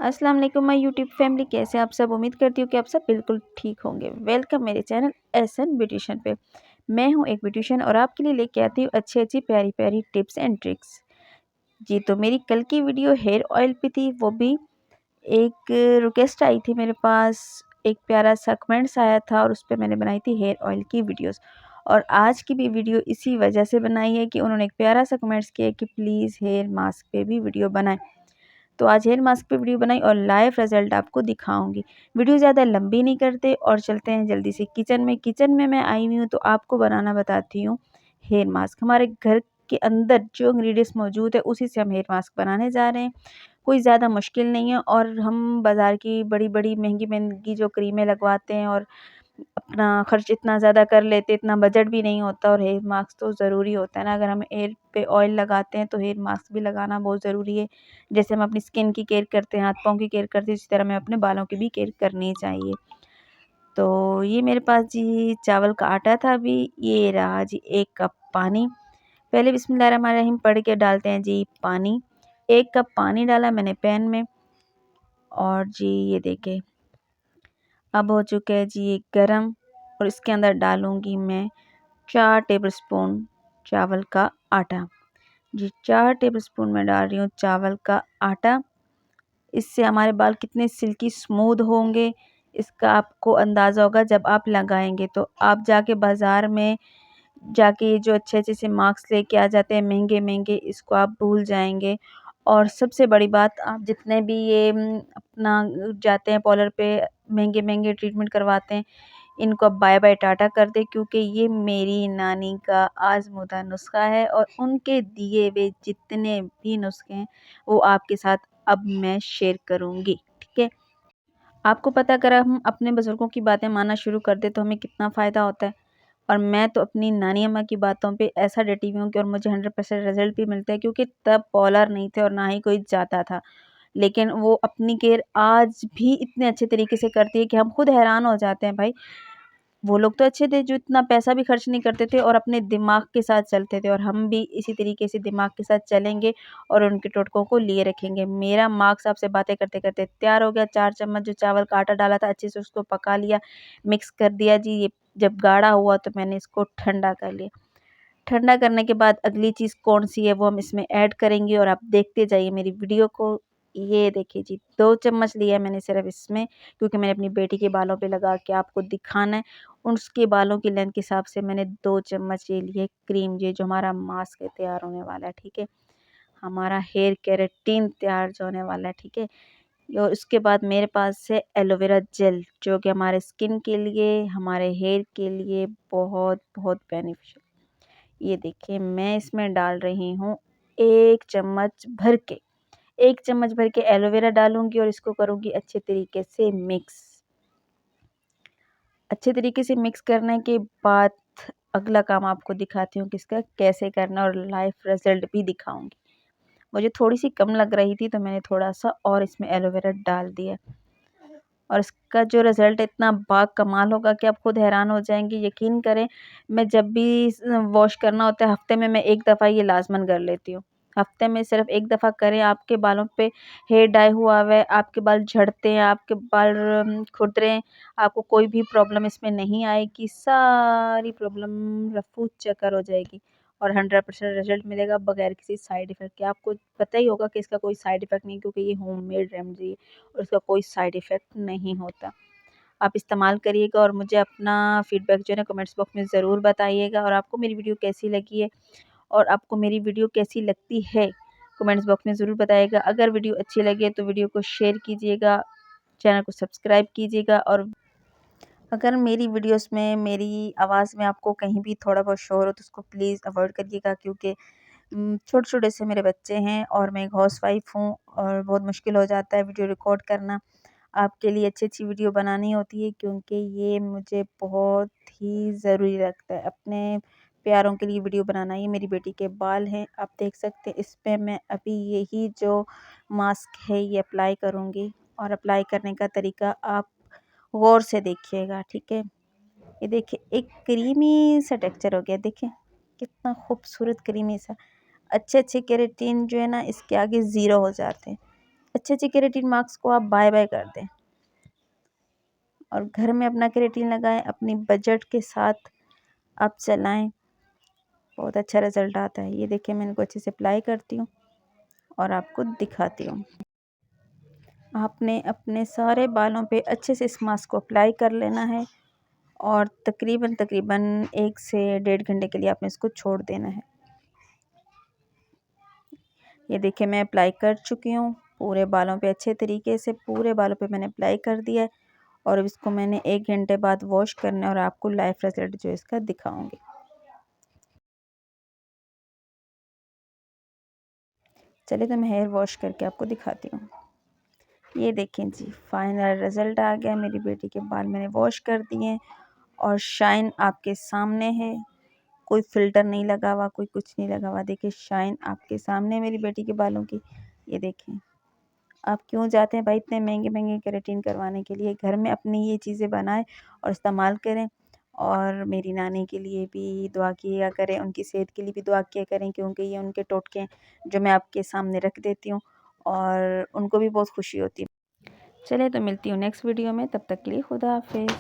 अस्सलाम वालेकुम my YouTube family, कैसे आप सब। उम्मीद करती हूँ कि आप सब बिल्कुल ठीक होंगे। वेलकम मेरे चैनल एसएन ब्यूटिशियन पे। मैं हूँ एक ब्यूटिशियन और आपके लिए लेके आती हूँ अच्छी अच्छी प्यारी प्यारी टिप्स एंड ट्रिक्स। जी, तो मेरी कल की वीडियो हेयर ऑयल पे थी, वो भी एक रिक्वेस्ट आई थी मेरे पास, एक प्यारा सा कमेंट्स आया था और उस पर मैंने बनाई थी हेयर ऑयल की वीडियोस। और आज की भी वीडियो इसी वजह से बनाई है कि उन्होंने एक प्यारा सा कमेंट्स किया कि प्लीज़ हेयर मास्क पे भी वीडियो बनाएं। तो आज हेयर मास्क पे वीडियो बनाई और लाइव रिजल्ट आपको दिखाऊंगी। वीडियो ज़्यादा लंबी नहीं करते और चलते हैं जल्दी से किचन में। किचन में मैं आई हुई हूँ तो आपको बनाना बताती हूँ हेयर मास्क। हमारे घर के अंदर जो इंग्रेडिएंट्स मौजूद है उसी से हम हेयर मास्क बनाने जा रहे हैं। कोई ज़्यादा मुश्किल नहीं है और हम बाज़ार की बड़ी बड़ी महंगी महंगी जो क्रीमें लगवाते हैं और अपना खर्च इतना ज़्यादा कर लेते, इतना बजट भी नहीं होता। और हेयर मास्क तो ज़रूरी होता है ना, अगर हम हेयर पे ऑयल लगाते हैं तो हेयर मास्क भी लगाना बहुत ज़रूरी है। जैसे हम अपनी स्किन की केयर करते हैं, हाथ पाँव की केयर करते हैं, इसी तरह हमें अपने बालों की भी केयर करनी चाहिए। तो ये मेरे पास जी चावल का आटा था, अभी ये रहा जी 1 कप पानी। पहले बिस्मिल्लाहिर्रहमानिर्रहीम पढ़ के डालते हैं जी पानी। 1 कप पानी डाला मैंने पैन में और जी ये देखें अब हो चुका है जी ये गरम। और इसके अंदर डालूंगी मैं 4 टेबलस्पून चावल का आटा। जी 4 टेबलस्पून मैं डाल रही हूँ चावल का आटा। इससे हमारे बाल कितने सिल्की स्मूथ होंगे इसका आपको अंदाज़ा होगा जब आप लगाएंगे। तो आप जाके बाज़ार में जाके ये जो अच्छे अच्छे से मास्क लेके आ जाते हैं महंगे महंगे, इसको आप भूल जाएंगे। और सबसे बड़ी बात, आप जितने भी ये अपना जाते हैं पार्लर पे महंगे महंगे ट्रीटमेंट करवाते हैं, इनको अब बाय बाय टाटा कर दे, क्योंकि ये मेरी नानी का आजमूदा नुस्खा है और उनके दिए हुए जितने भी नुस्खे हैं वो आपके साथ अब मैं शेयर करूँगी। ठीक है, आपको पता अगर हम अपने बुज़ुर्गों की बातें मानना शुरू कर दे तो हमें कितना फ़ायदा होता है। और मैं तो अपनी नानी अम्मा की बातों पे ऐसा डटी हुई हूँ कि और मुझे 100% रिज़ल्ट भी मिलता है, क्योंकि तब पॉलर नहीं थे और ना ही कोई जाता था। लेकिन वो अपनी केयर आज भी इतने अच्छे तरीके से करती है कि हम खुद हैरान हो जाते हैं। भाई, वो लोग तो अच्छे थे जो इतना पैसा भी खर्च नहीं करते थे और अपने दिमाग के साथ चलते थे, और हम भी इसी तरीके से दिमाग के साथ चलेंगे और उनके टोटकों को लिए रखेंगे। मेरा मार्क्स आपसे बातें करते करते तैयार हो गया। 4 चम्मच जो चावल का आटा डाला था अच्छे से उसको पका लिया, मिक्स कर दिया जी। ये जब गाढ़ा हुआ तो मैंने इसको ठंडा कर लिया। ठंडा करने के बाद अगली चीज़ कौन सी है वो हम इसमें ऐड करेंगे और आप देखते जाइए मेरी वीडियो को। ये देखिए जी 2 चम्मच लिया है मैंने सिर्फ इसमें, क्योंकि मैंने अपनी बेटी के बालों पे लगा के आपको दिखाना है। उसके बालों की लेंथ के हिसाब से मैंने 2 चम्मच ये लिए क्रीम, ये जो हमारा मास्क है तैयार होने वाला है। ठीक है, हमारा हेयर केराटिन तैयार जो होने वाला है। ठीक है, और उसके बाद मेरे पास है एलोवेरा जेल, जो कि हमारे स्किन के लिए, हमारे हेयर के लिए बहुत बहुत बेनिफिशियल। ये देखिए मैं इसमें डाल रही हूँ 1 चम्मच भर के, 1 चम्मच भर के एलोवेरा डालूंगी और इसको करूँगी अच्छे तरीके से मिक्स। अच्छे तरीके से मिक्स करने के बाद अगला काम आपको दिखाती हूँ कि इसका कैसे करना और लाइव रिजल्ट भी दिखाऊंगी। मुझे थोड़ी सी कम लग रही थी तो मैंने थोड़ा सा और इसमें एलोवेरा डाल दिया और इसका जो रिज़ल्ट है इतना बाकमाल होगा कि आप खुद हैरान हो जाएँगे। यकीन करें, मैं जब भी वॉश करना होता है हफ़्ते में मैं 1 दफ़ा ये लाज़मन कर लेती हूँ। हफ़्ते में सिर्फ़ 1 दफ़ा करें। आपके बालों पे हेयर डाई हुआ हुआ है, आपके बाल झड़ते हैं, आपके बाल खुद रहे हैं, आपको कोई भी प्रॉब्लम इसमें नहीं आएगी। सारी प्रॉब्लम रफू चक्कर हो जाएगी और 100% रिज़ल्ट मिलेगा बगैर किसी साइड इफ़ेक्ट के। आपको पता ही होगा कि इसका कोई साइड इफ़ेक्ट नहीं, क्योंकि ये होममेड रेमेडी है और इसका कोई साइड इफ़ेक्ट नहीं होता। आप इस्तेमाल करिएगा और मुझे अपना फ़ीडबैक जो है ना कमेंट्स बॉक्स में ज़रूर बताइएगा। और आपको मेरी वीडियो कैसी लगी है और आपको मेरी वीडियो कैसी लगती है कमेंट्स बॉक्स में ज़रूर बताइएगा। अगर वीडियो अच्छी लगे तो वीडियो को शेयर कीजिएगा, चैनल को सब्सक्राइब कीजिएगा। और अगर मेरी वीडियोस में मेरी आवाज़ में आपको कहीं भी थोड़ा बहुत शोर हो तो उसको प्लीज़ अवॉइड करिएगा, क्योंकि छोटे-छोटे से मेरे बच्चे हैं और मैं एक हाउसवाइफ़ हूँ और बहुत मुश्किल हो जाता है वीडियो रिकॉर्ड करना। आपके लिए अच्छी-अच्छी वीडियो बनानी होती है, क्योंकि ये मुझे बहुत ही ज़रूरी लगता है अपने प्यारों के लिए वीडियो बनाना। ये मेरी बेटी के बाल हैं, आप देख सकते हैं। इस पे मैं अभी यही जो मास्क है ये अप्लाई करूँगी और अप्लाई करने का तरीका आप गौर से देखिएगा। ठीक है, ये देखिए एक क्रीमी सा टेक्सचर हो गया, देखिए कितना खूबसूरत क्रीमी सा। अच्छे-अच्छे केराटिन जो है ना इसके आगे ज़ीरो हो जाते हैं। अच्छे अच्छे केराटिन मार्क्स को आप बाय बाय कर दें और घर में अपना केराटिन लगाएं, अपनी बजट के साथ आप चलाएं, बहुत अच्छा रिजल्ट आता है। ये देखिए मैं इनको अच्छे से अप्लाई करती हूँ और आपको दिखाती हूँ। आपने अपने सारे बालों पे अच्छे से इस मास्क को अप्लाई कर लेना है और तकरीबन 1 से 1.5 घंटे के लिए आपने इसको छोड़ देना है। ये देखिए मैं अप्लाई कर चुकी हूँ पूरे बालों पे, अच्छे तरीके से पूरे बालों पे मैंने अप्लाई कर दिया है और अब इसको मैंने 1 घंटे बाद वॉश करना है और आपको लाइव रिजल्ट जो इसका दिखाऊंगी। चलिए तो मैं हेयर वॉश करके आपको दिखाती हूँ। ये देखें जी, फाइनल रिजल्ट आ गया। मेरी बेटी के बाल मैंने वॉश कर दिए और शाइन आपके सामने है, कोई फ़िल्टर नहीं लगा हुआ, कोई कुछ नहीं लगा हुआ। देखिए शाइन आपके सामने है मेरी बेटी के बालों की। ये देखें, आप क्यों जाते हैं भाई इतने महंगे महंगे केराटिन करवाने के लिए, घर में अपनी ये चीज़ें बनाएं और इस्तेमाल करें। और मेरी नानी के लिए भी दुआ किया करें, उनकी सेहत के लिए भी दुआ किया करें, क्योंकि ये उनके टोटके हैं जो मैं आपके सामने रख देती हूँ और उनको भी बहुत खुशी होती है। चलिए तो मिलती हूँ नेक्स्ट वीडियो में, तब तक के लिए खुदा हाफिज़।